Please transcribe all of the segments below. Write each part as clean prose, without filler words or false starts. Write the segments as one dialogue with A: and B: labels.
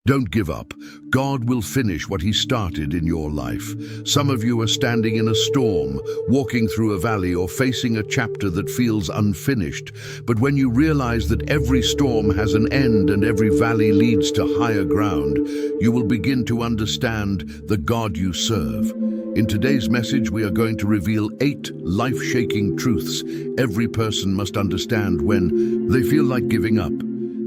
A: Don't give up. God will finish what He started in your life. Some of you are standing in a storm, walking through a valley, or facing a chapter that feels unfinished. But when you realize that every storm has an end and every valley leads to higher ground, you will begin to understand the God you serve. In today's message, we are going to reveal 8 life-shaking truths every person must understand when they feel like giving up.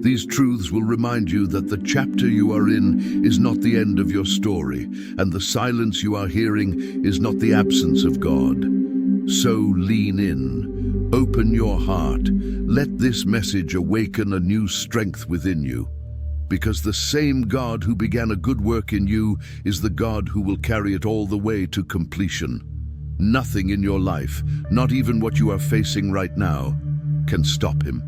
A: These truths will remind you that the chapter you are in is not the end of your story, and the silence you are hearing is not the absence of God. So lean in, open your heart, let this message awaken a new strength within you. Because the same God who began a good work in you is the God who will carry it all the way to completion. Nothing in your life, not even what you are facing right now, can stop Him.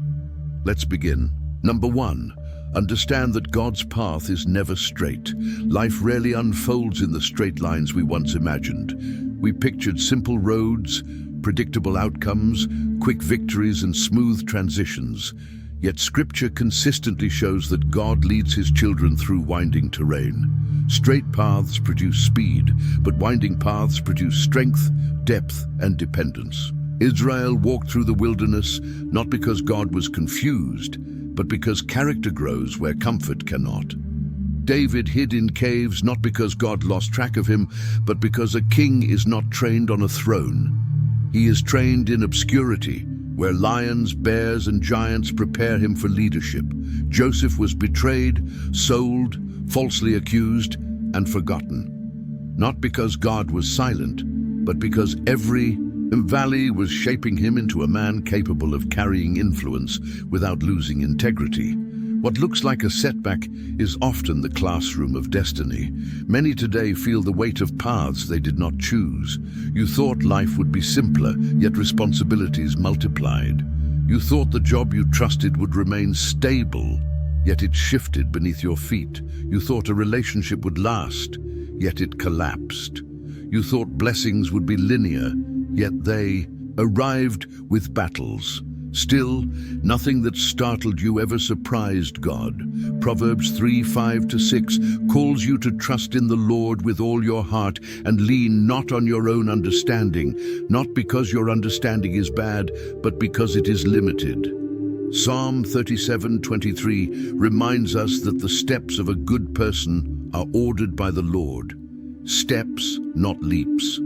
A: Let's begin. Number 1, understand that God's path is never straight. Life rarely unfolds in the straight lines we once imagined. We pictured simple roads, predictable outcomes, quick victories, and smooth transitions. Yet Scripture consistently shows that God leads His children through winding terrain. Straight paths produce speed, but winding paths produce strength, depth, and dependence. Israel walked through the wilderness not because God was confused, but because character grows where comfort cannot. David hid in caves not because God lost track of him, but because a king is not trained on a throne. He is trained in obscurity, where lions, bears, and giants prepare him for leadership. Joseph was betrayed, sold, falsely accused, and forgotten. Not because God was silent, but because every valley was shaping him into a man capable of carrying influence without losing integrity. What looks like a setback is often the classroom of destiny. Many today feel the weight of paths they did not choose. You thought life would be simpler, yet responsibilities multiplied. You thought the job you trusted would remain stable, yet it shifted beneath your feet. You thought a relationship would last, yet it collapsed. You thought blessings would be linear, yet they arrived with battles. Still, nothing that startled you ever surprised God. Proverbs 3:5-6 calls you to trust in the Lord with all your heart and lean not on your own understanding, not because your understanding is bad, but because it is limited. Psalm 37:23 reminds us that the steps of a good person are ordered by the Lord. Steps, not leaps.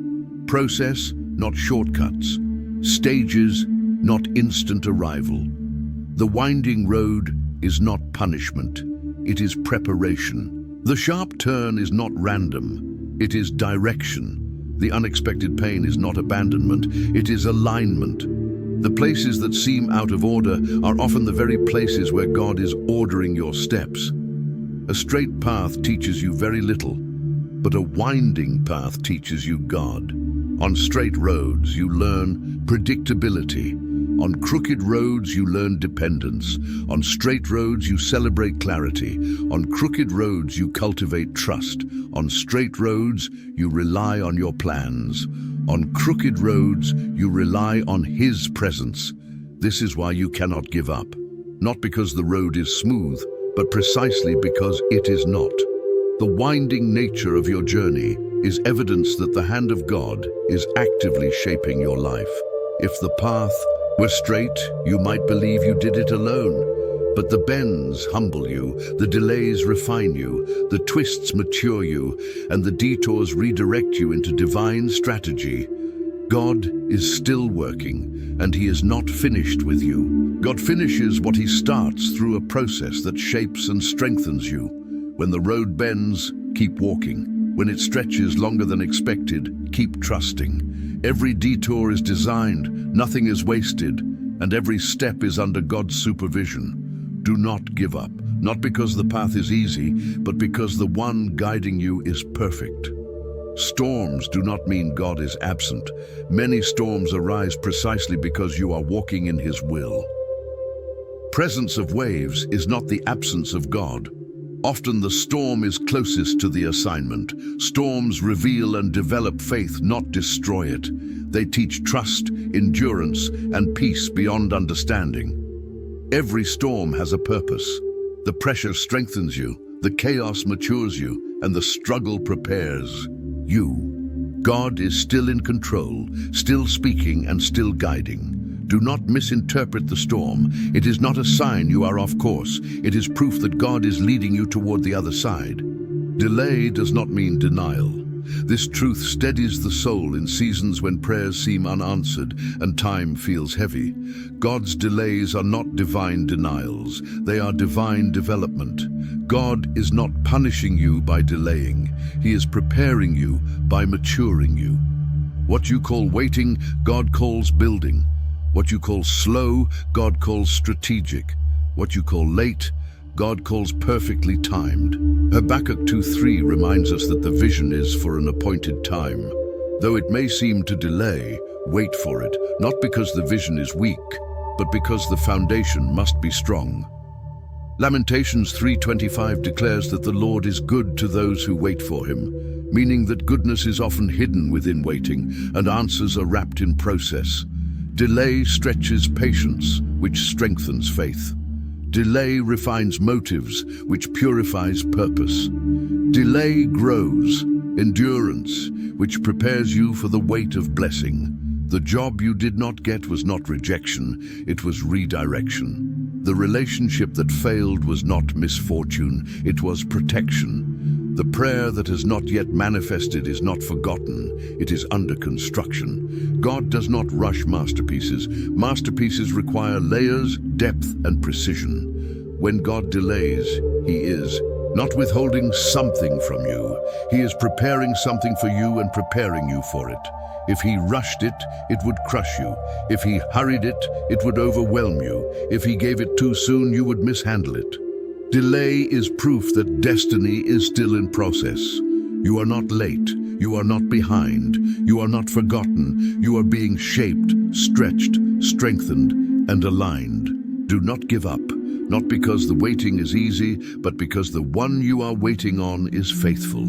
A: Process, not shortcuts. Stages, not instant arrival. The winding road is not punishment, it is preparation. The sharp turn is not random, it is direction. The unexpected pain is not abandonment, it is alignment. The places that seem out of order are often the very places where God is ordering your steps. A straight path teaches you very little, but a winding path teaches you God. On straight roads, you learn predictability. On crooked roads, you learn dependence. On straight roads, you celebrate clarity. On crooked roads, you cultivate trust. On straight roads, you rely on your plans. On crooked roads, you rely on His presence. This is why you cannot give up. Not because the road is smooth, but precisely because it is not. The winding nature of your journey is evidence that the hand of God is actively shaping your life. If the path were straight, you might believe you did it alone. But the bends humble you, the delays refine you, the twists mature you, and the detours redirect you into divine strategy. God is still working, and He is not finished with you. God finishes what He starts through a process that shapes and strengthens you. When the road bends, keep walking. When it stretches longer than expected, keep trusting. Every detour is designed, nothing is wasted, and every step is under God's supervision. Do not give up, not because the path is easy, but because the one guiding you is perfect. Storms do not mean God is absent. Many storms arise precisely because you are walking in His will. Presence of waves is not the absence of God. Often the storm is closest to the assignment. Storms reveal and develop faith, not destroy it. They teach trust, endurance, and peace beyond understanding. Every storm has a purpose. The pressure strengthens you, The chaos matures you, and the struggle prepares you. God is still in control, still speaking and still guiding. Do not misinterpret the storm. It is not a sign you are off course. It is proof that God is leading you toward the other side. Delay does not mean denial. This truth steadies the soul in seasons when prayers seem unanswered and time feels heavy. God's delays are not divine denials. They are divine development. God is not punishing you by delaying. He is preparing you by maturing you. What you call waiting, God calls building. What you call slow, God calls strategic. What you call late, God calls perfectly timed. Habakkuk 2:3 reminds us that the vision is for an appointed time. Though it may seem to delay, wait for it, not because the vision is weak, but because the foundation must be strong. Lamentations 3:25 declares that the Lord is good to those who wait for him, meaning that goodness is often hidden within waiting and answers are wrapped in process. Delay stretches patience, which strengthens faith. Delay refines motives, which purifies purpose. Delay grows endurance, which prepares you for the weight of blessing. The job you did not get was not rejection, it was redirection. The relationship that failed was not misfortune, it was protection. The prayer that has not yet manifested is not forgotten, it is under construction. God does not rush masterpieces. Masterpieces require layers, depth, and precision. When God delays, he is not withholding something from you. He is preparing something for you and preparing you for it. If he rushed it, it would crush you. If he hurried it, it would overwhelm you. If he gave it too soon, you would mishandle it. Delay is proof that destiny is still in process. You are not late. You are not behind. You are not forgotten. You are being shaped, stretched, strengthened, and aligned. Do not give up, not because the waiting is easy, but because the one you are waiting on is faithful.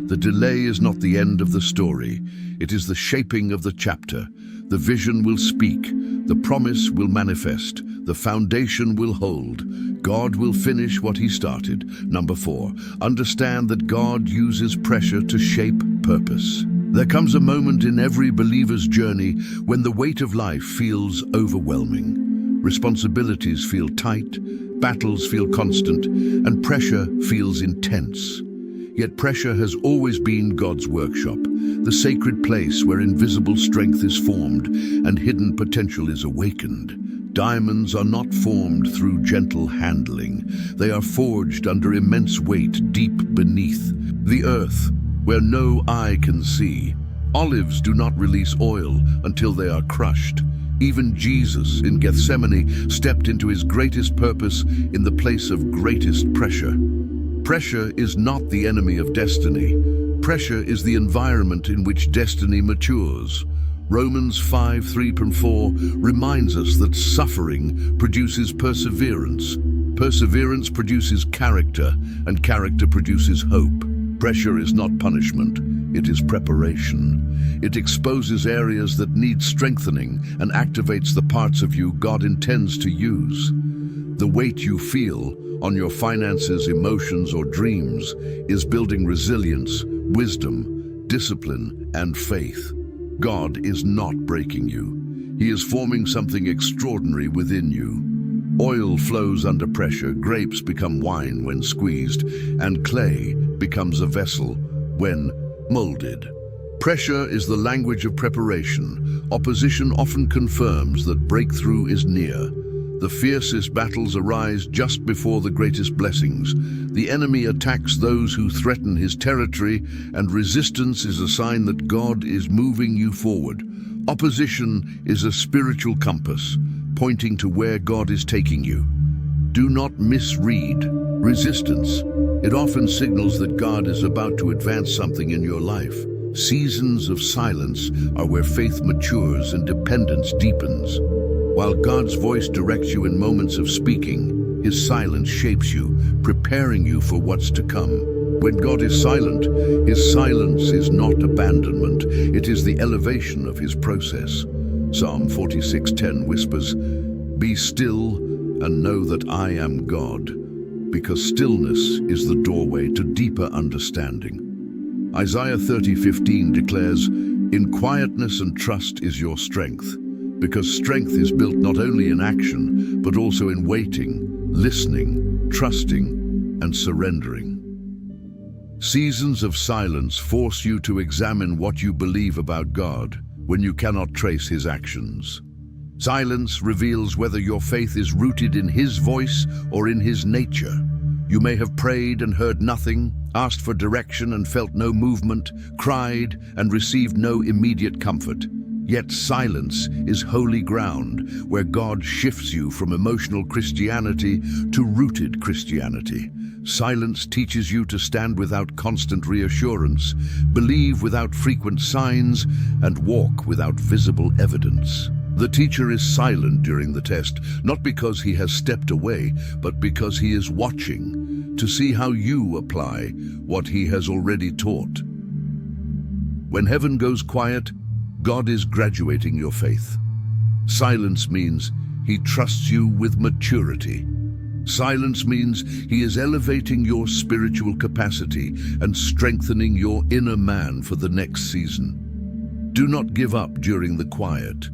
A: The delay is not the end of the story. It is the shaping of the chapter. The vision will speak. The promise will manifest. The foundation will hold. God will finish what he started. Number 4, understand that God uses pressure to shape purpose. There comes a moment in every believer's journey when the weight of life feels overwhelming. Responsibilities feel tight, battles feel constant, and pressure feels intense. Yet pressure has always been God's workshop, the sacred place where invisible strength is formed and hidden potential is awakened. Diamonds are not formed through gentle handling. They are forged under immense weight deep beneath the earth, where no eye can see. Olives do not release oil until they are crushed. Even Jesus in Gethsemane stepped into his greatest purpose in the place of greatest pressure. Pressure is not the enemy of destiny. Pressure is the environment in which destiny matures. Romans 5:3-4 reminds us that suffering produces perseverance. Perseverance produces character, and character produces hope. Pressure is not punishment, it is preparation. It exposes areas that need strengthening and activates the parts of you God intends to use. The weight you feel on your finances, emotions, or dreams is building resilience, wisdom, discipline, and faith. God is not breaking you. He is forming something extraordinary within you. Oil flows under pressure, grapes become wine when squeezed, and clay becomes a vessel when molded. Pressure is the language of preparation. Opposition often confirms that breakthrough is near. The fiercest battles arise just before the greatest blessings. The enemy attacks those who threaten his territory, and resistance is a sign that God is moving you forward. Opposition is a spiritual compass, pointing to where God is taking you. Do not misread resistance. It often signals that God is about to advance something in your life. Seasons of silence are where faith matures and dependence deepens. While God's voice directs you in moments of speaking, his silence shapes you, preparing you for what's to come. When God is silent, his silence is not abandonment, it is the elevation of his process. Psalm 46:10 whispers, "Be still and know that I am God." because stillness is the doorway to deeper understanding. Isaiah 30:15 declares, "In quietness and trust is your strength," because strength is built not only in action, but also in waiting, listening, trusting, and surrendering. Seasons of silence force you to examine what you believe about God when you cannot trace his actions. Silence reveals whether your faith is rooted in his voice or in his nature. You may have prayed and heard nothing, asked for direction and felt no movement, cried and received no immediate comfort. Yet silence is holy ground where God shifts you from emotional Christianity to rooted Christianity. Silence teaches you to stand without constant reassurance, believe without frequent signs, and walk without visible evidence. The teacher is silent during the test, not because he has stepped away, but because he is watching to see how you apply what he has already taught. When heaven goes quiet, God is graduating your faith. Silence means he trusts you with maturity. Silence means he is elevating your spiritual capacity and strengthening your inner man for the next season. Do not give up during the quiet.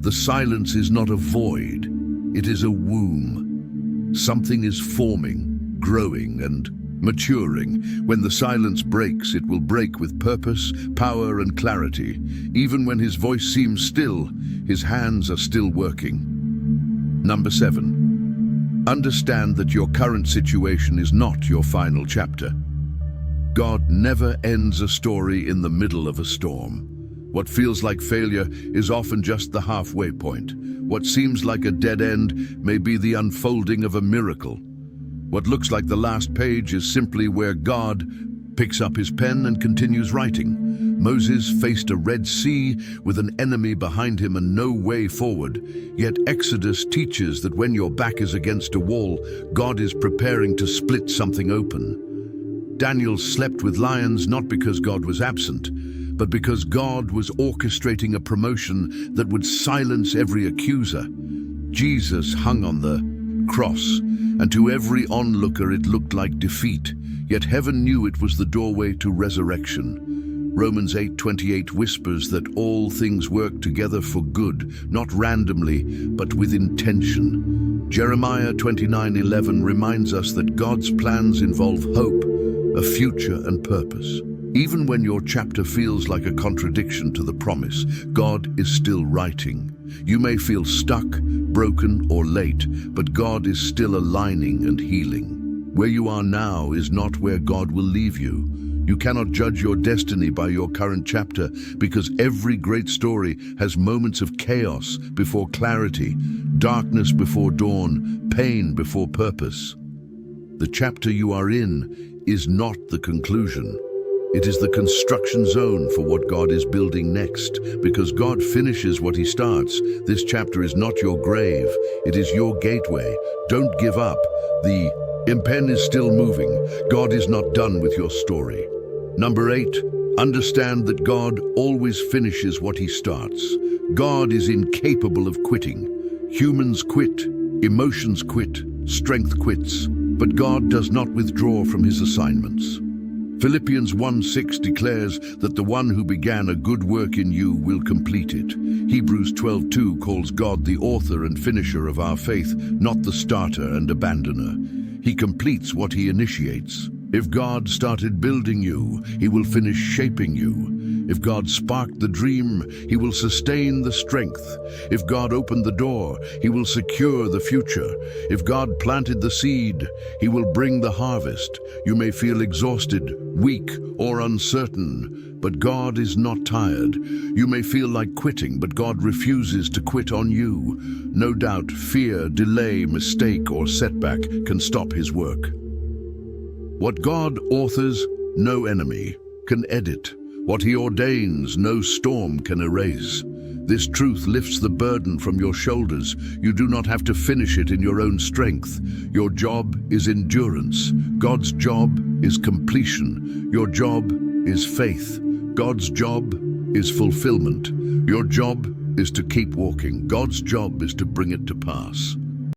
A: The silence is not a void, it is a womb. Something is forming, growing, and maturing. When the silence breaks, it will break with purpose, power, and clarity. Even when his voice seems still, his hands are still working. Number 7. Understand that your current situation is not your final chapter. God never ends a story in the middle of a storm. What feels like failure is often just the halfway point. What seems like a dead end may be the unfolding of a miracle. What looks like the last page is simply where God picks up his pen and continues writing. Moses faced a Red Sea with an enemy behind him and no way forward. Yet Exodus teaches that when your back is against a wall, God is preparing to split something open. Daniel slept with lions not because God was absent, but because God was orchestrating a promotion that would silence every accuser. Jesus hung on the cross, and to every onlooker it looked like defeat, yet heaven knew it was the doorway to resurrection. Romans 8:28 whispers that all things work together for good, not randomly, but with intention. Jeremiah 29:11 reminds us that God's plans involve hope, a future, and purpose. Even when your chapter feels like a contradiction to the promise, God is still writing. You may feel stuck, broken, or late, but God is still aligning and healing. Where you are now is not where God will leave you. You cannot judge your destiny by your current chapter, because every great story has moments of chaos before clarity, darkness before dawn, pain before purpose. The chapter you are in is not the conclusion. It is the construction zone for what God is building next. Because God finishes what he starts, this chapter is not your grave, it is your gateway. Don't give up. The pen is still moving. God is not done with your story. Number 8, understand that God always finishes what he starts. God is incapable of quitting. Humans quit, emotions quit, strength quits, but God does not withdraw from his assignments. Philippians 1:6 declares that the one who began a good work in you will complete it. Hebrews 12:2 calls God the author and finisher of our faith, not the starter and abandoner. He completes what he initiates. If God started building you, he will finish shaping you. If God sparked the dream, he will sustain the strength. If God opened the door, he will secure the future. If God planted the seed, he will bring the harvest. You may feel exhausted, weak, or uncertain, but God is not tired. You may feel like quitting, but God refuses to quit on you. No doubt, fear, delay, mistake, or setback can stop his work. What God authors, no enemy can edit. What he ordains, no storm can erase. This truth lifts the burden from your shoulders. You do not have to finish it in your own strength. Your job is endurance. God's job is completion. Your job is faith. God's job is fulfillment. Your job is to keep walking. God's job is to bring it to pass.